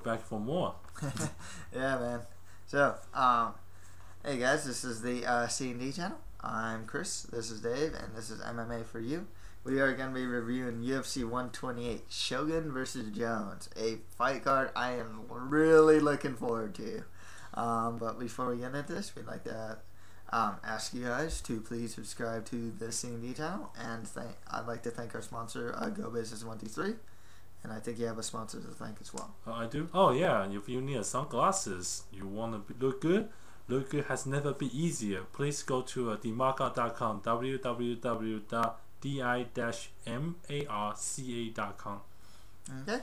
back for more. Yeah, man. So, hey guys, this is the C&D channel. I'm Chris, this is Dave, and this is MMA for You. We are going to be reviewing UFC 128, Shogun vs. Jones, a fight card I am really looking forward to. But before we get into this, we'd like to ask you guys to please subscribe to the C&D channel, and I'd like to thank our sponsor, Go Business 123, and I think you have a sponsor to thank as well. I do? Oh yeah, if you need sunglasses, you want to look good? Look good has never been easier. Please go to dimarca.com, www.di-marca.com. Okay.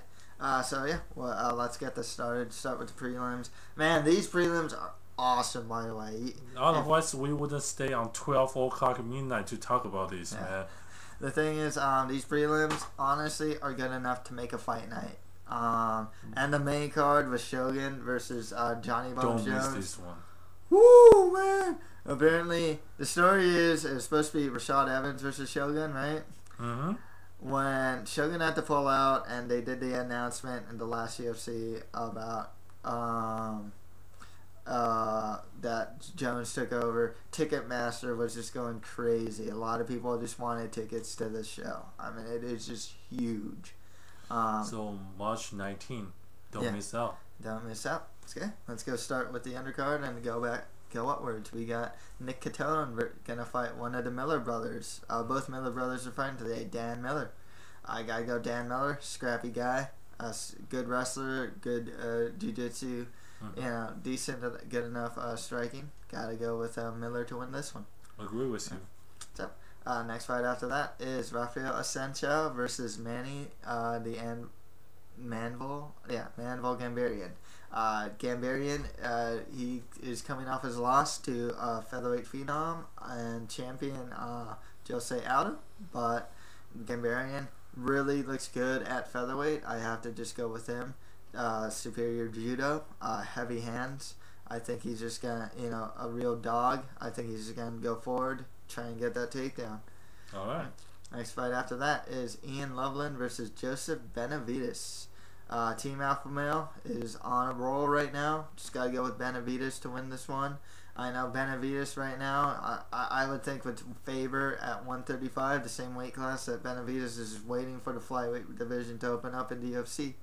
So yeah, well, let's get this started. Start with the prelims. Man, these prelims are awesome, by the way. Otherwise, we wouldn't stay on 12 o'clock midnight to talk about this, man. The thing is, these prelims honestly are good enough to make a fight night. And the main card was Shogun versus Johnny Bones Jones. Don't miss this one. Woo, man! Apparently, the story is it was supposed to be Rashad Evans versus Shogun, right? Mm-hmm. When Shogun had to pull out, and they did the announcement in the last UFC about that Jones took over, Ticketmaster was just going crazy. A lot of people just wanted tickets to this show. I mean, it is just huge. So March 19, don't miss out. Don't miss out. Okay, let's go start with the undercard and go upwards. We got Nick Catone gonna fight one of the Miller brothers. Both Miller brothers are fighting today. Dan Miller. I gotta go Dan Miller. Scrappy guy. Good wrestler. Good jiu-jitsu. Mm-hmm. Decent, good enough striking. Gotta go with Miller to win this one. Agree with you. So, next fight after that is Rafael Assunção versus Manny Manville Gambaryan. Gambaryan, he is coming off his loss to featherweight phenom and champion Jose Aldo, but Gambaryan really looks good at featherweight. I have to just go with him. Superior judo, heavy hands. I think he's just gonna, a real dog. I think he's just gonna go forward, try and get that takedown. All right. Next fight after that is Ian Loveland versus Joseph Benavidez. Team Alpha Male is on a roll right now. Just gotta go with Benavidez to win this one. I know Benavidez right now, I would think would favor at 135, the same weight class that Benavidez is waiting for the flyweight division to open up in the UFC.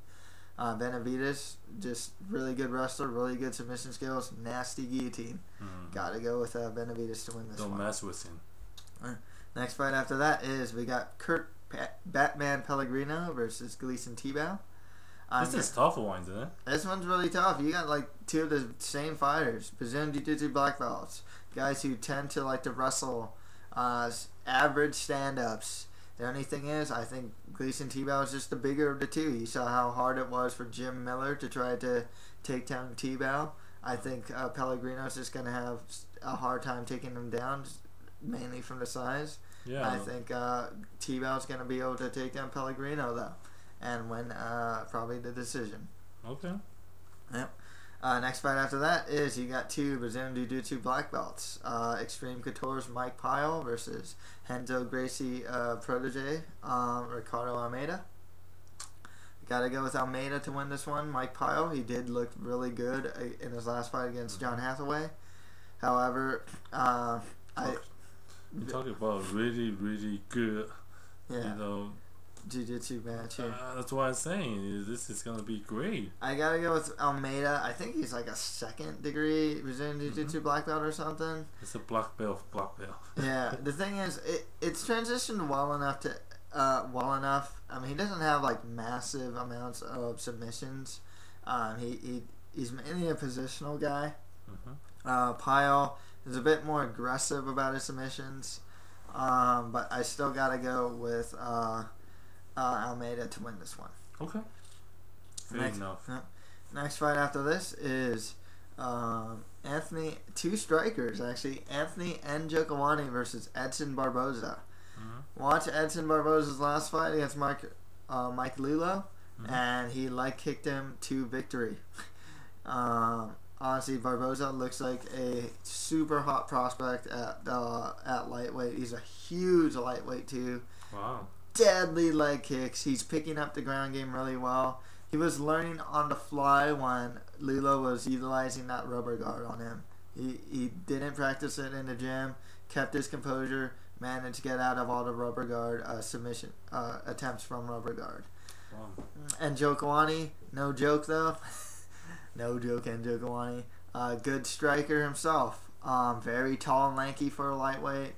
Benavidez, just really good wrestler, really good submission skills, nasty guillotine. Gotta go with Benavidez to win this one. Don't mess with him. Next fight after that is we got Kurt Batman Pellegrino versus Gleison Tibau. This is a tough one, isn't it? This one's really tough. You got like two of the same fighters, Brazilian Jiu-Jitsu black belts, guys who tend to like to wrestle average stand-ups. The only thing is, I think Gleison Tibau is just the bigger of the two. You saw how hard it was for Jim Miller to try to take down Tibau. I think Pellegrino's just going to have a hard time taking him down, mainly from the size. Yeah. I think Tibau's going to be able to take down Pellegrino, though, and win probably the decision. Okay. Yep. Next fight after that is you got two Brazilian Jiu-Jitsu black belts. Extreme Couture's Mike Pyle versus Renzo Gracie protege, Ricardo Almeida. Gotta go with Almeida to win this one. Mike Pyle, he did look really good in his last fight against John Hathaway. However, You're talking about really, really good, Jiu-Jitsu match here. That's what I'm saying. This is gonna be great. I gotta go with Almeida. I think he's like a second degree Brazilian Jiu-Jitsu black belt or something. It's a black belt. Yeah. The thing is, it's transitioned well enough. I mean, he doesn't have like massive amounts of submissions. He's mainly a positional guy. Pyle is a bit more aggressive about his submissions, but I still gotta go with Almeida to win this one. Okay. Fair enough. Next fight after this is two strikers actually, Anthony Njokuani versus Edson Barboza. Watch Edson Barboza's last fight against Mike Lillo, and he kicked him to victory. Honestly, Barboza looks like a super hot prospect at lightweight. He's a huge lightweight too. Wow. Deadly leg kicks. He's picking up the ground game really well. he was learning on the fly when Lilo was utilizing that rubber guard on him. He didn't practice it in the gym, kept his composure, managed to get out of all the rubber guard submission attempts from rubber guard. Wow. And Joe Kawani, no joke though. No joke and Joe Kawani. Good striker himself. Very tall and lanky for a lightweight.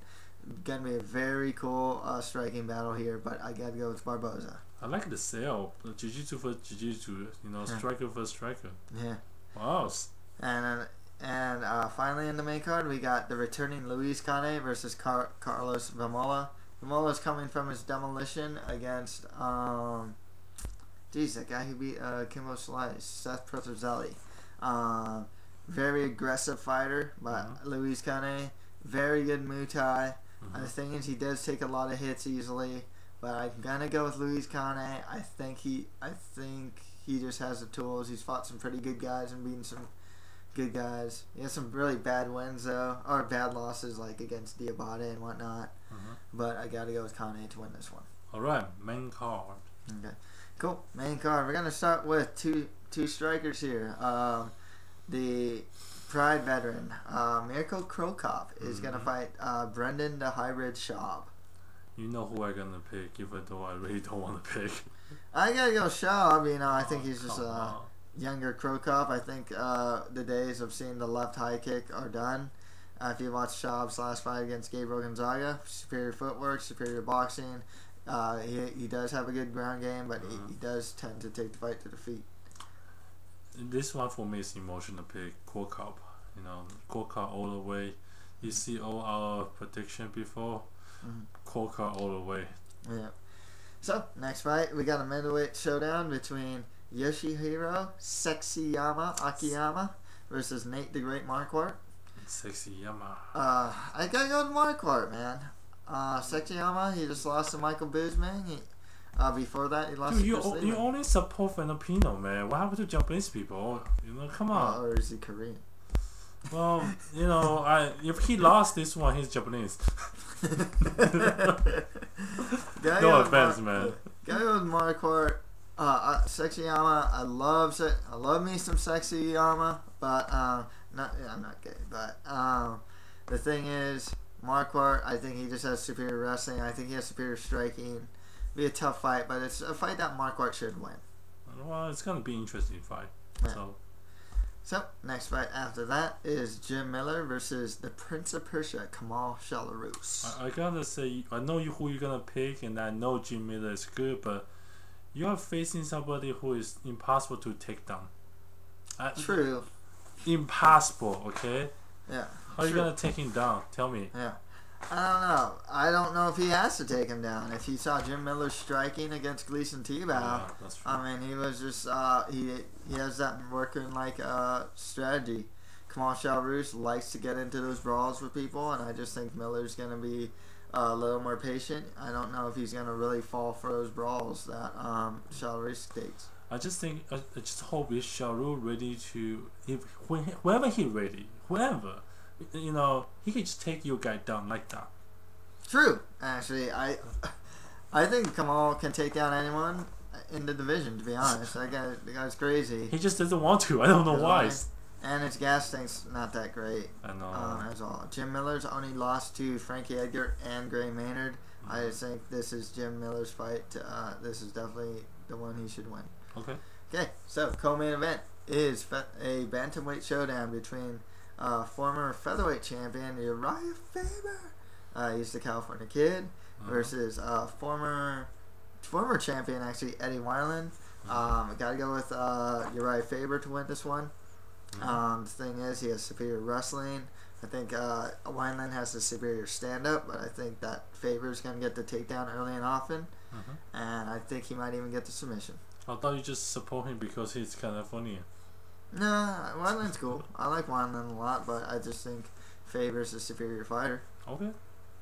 Gonna be a very cool striking battle here, but I gotta go with Barboza. I like the sale. Jiu-jitsu for jiu-jitsu. Striker for striker. Yeah. Wow. And finally in the main card, we got the returning Luis Cane versus Carlos Vamola. Vamola's coming from his demolition against, the guy who beat Kimbo Slice, Seth Protozelli. Very aggressive fighter, but Luis Cane, very good Muay Thai. The thing is, he does take a lot of hits easily, but I'm gonna go with Luis Cane. I think he just has the tools. He's fought some pretty good guys and beaten some good guys. He has some really bad wins though, or bad losses like against Diabate and whatnot. But I gotta go with Cane to win this one. Alright, main card. Okay, cool. Main card. We're gonna start with two strikers here. The Pride veteran Mirko Cro Cop is gonna fight Brendan the Hybrid Schaub. You know who I'm gonna pick, even though I really don't want to pick. I gotta go Schaub. I think he's just younger Cro Cop. I think the days of seeing the left high kick are done. If you watch Schaub's last fight against Gabriel Gonzaga, superior footwork, superior boxing. He does have a good ground game, but he does tend to take the fight to the feet. This one for me is emotional pick. Cro Cop. Cro Cop all the way. You see all our prediction before. Cro Cop all the way. Yeah. So next fight, we got a middleweight showdown between Yoshihiro Sexyama Akiyama versus Nate the Great Marquardt. Sexyama. I gotta go with Marquardt, man. Sexyama, he just lost to Michael Bisping. Before that, he lost to Chris Lehman. You only support Filipino, man. What happened to Japanese people? Come on. Or is he Korean? Well, if he lost this one, he's Japanese. No offense, man. Guy with Marquardt. Sexyama, I love me some Sexyama, but I'm not gay. But the thing is, Marquardt, I think he just has superior wrestling. I think he has superior striking. Be a tough fight, but it's a fight that Marquardt should win. Well, it's gonna be an interesting fight. Yeah. So next fight after that is Jim Miller versus the Prince of Persia, Kamal Shalorus. I gotta say, I know who you're gonna pick, and I know Jim Miller is good, but you are facing somebody who is impossible to take down. True. Impossible, okay? Yeah. How are you gonna take him down? Tell me. Yeah. I don't know if he has to take him down. If you saw Jim Miller striking against Gleason Tebow, that's true. he was just he has that working like strategy. Kamal Shalorus likes to get into those brawls with people, and I just think Miller's gonna be a little more patient. I don't know if he's gonna really fall for those brawls that Shalorus takes. I just hope is Shalorus ready to whenever he ready, whenever. He can just take your guy down like that. True. Actually, I think Kamal can take down anyone in the division, to be honest. The guy's crazy. He just doesn't want to. I don't know why. And his gas tank's not that great. I know. As all. Jim Miller's only lost to Frankie Edgar and Gray Maynard. I just think this is Jim Miller's fight. This is definitely the one he should win. Okay. Okay, so co-main event is a bantamweight showdown between former featherweight champion Uriah Faber, he's the California Kid, versus former champion actually Eddie Wineland. Gotta go with Uriah Faber to win this one. The thing is, he has superior wrestling. I think Wineland has the superior stand-up, but I think that Faber's gonna get the takedown early and often, and I think he might even get the submission. I thought you just support him because he's Californian. Nah, Wineland's cool. I like Wineland a lot, but I just think Faber's a superior fighter. Okay.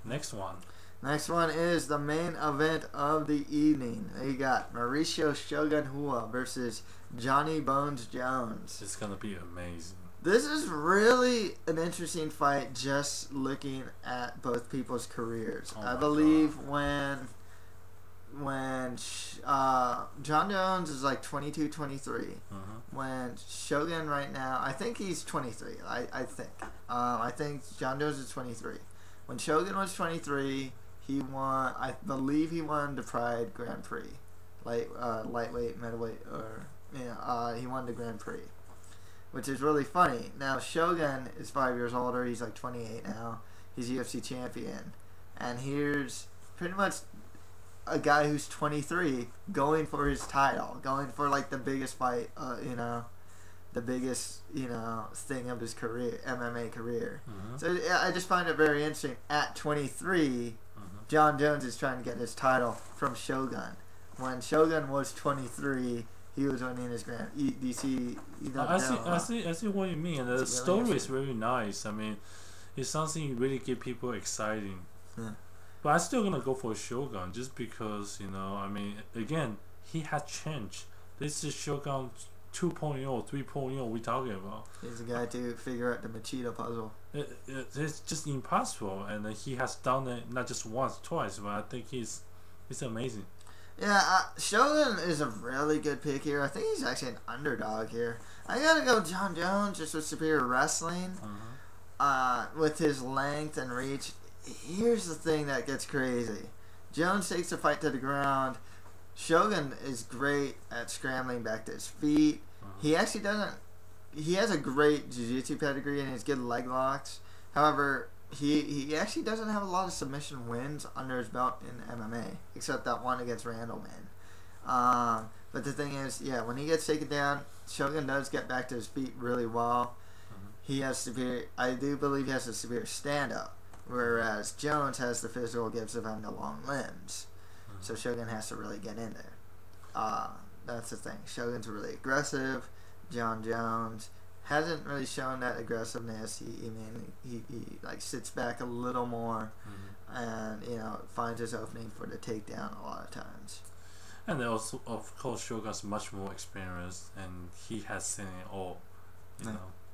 Next one. Next one is the main event of the evening. You got Mauricio Shogun Hua versus Johnny Bones Jones. It's gonna be amazing. This is really an interesting fight just looking at both people's careers. I believe when when John Jones is like 22, 23. When Shogun right now, I think he's 23. I think John Jones is 23. When Shogun was 23, he won. I believe he won the Pride Grand Prix, lightweight, middleweight, or he won the Grand Prix, which is really funny. Now Shogun is 5 years older. He's like 28 now. He's UFC champion, and here's pretty much a guy who's 23 going for his title, going for like the biggest fight, the biggest, thing of his career, MMA career. So I just find it very interesting. At 23, John Jones is trying to get his title from Shogun. When Shogun was 23, he was winning his grand. You see, I see what you mean. The story is very nice. I mean, it's something really get people exciting. Yeah. But I'm still gonna go for Shogun just because, I mean, again, he has changed. This is Shogun 2.0, 3.0 we're talking about. He's the guy to figure out the Machida puzzle. It's just impossible, and he has done it not just once, twice, but I think he's amazing. Yeah, Shogun is a really good pick here. I think he's actually an underdog here. I gotta go John Jones just with superior wrestling. With his length and reach. Here's the thing that gets crazy. Jones takes the fight to the ground. Shogun is great at scrambling back to his feet. He actually doesn't. He has a great jiu-jitsu pedigree and his good leg locks. However, he actually doesn't have a lot of submission wins under his belt in MMA, except that one against Randleman. But the thing is, when he gets taken down, Shogun does get back to his feet really well. He has superior. I do believe he has a severe stand-up. Whereas Jones has the physical gifts of having the long limbs. So Shogun has to really get in there. That's the thing. Shogun's really aggressive. John Jones hasn't really shown that aggressiveness. He like sits back a little more and, finds his opening for the takedown a lot of times. And also, of course, Shogun's much more experienced and he has seen it all,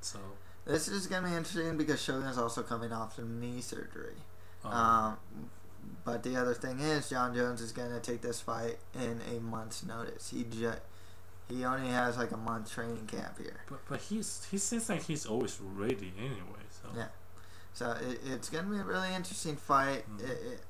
so... This is going to be interesting because Shogun is also coming off some knee surgery. But the other thing is, John Jones is going to take this fight in a month's notice. He only has like a month training camp here. But he seems like he's always ready anyway. So yeah. So it's going to be a really interesting fight.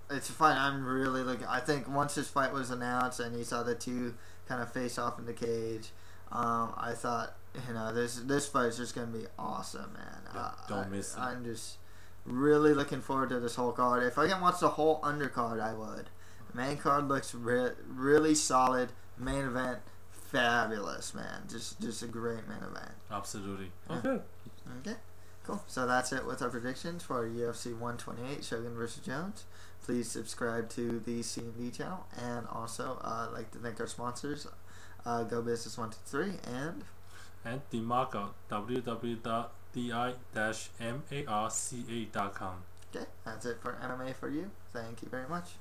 It's a fight I'm really looking. I think once this fight was announced and you saw the two kind of face off in the cage, I thought, this fight is just going to be awesome, man. Yeah, don't miss it. I'm just really looking forward to this whole card. If I can watch the whole undercard, I would. The main card looks really solid. Main event, fabulous, man. Just a great main event. Absolutely. Okay. Cool. So that's it with our predictions for UFC 128, Shogun vs. Jones. Please subscribe to the C&D channel. And also, I'd like to thank our sponsors, Go Business 123 and DiMarca, www.di-marca.com. Okay, that's it for MMA for you. Thank you very much.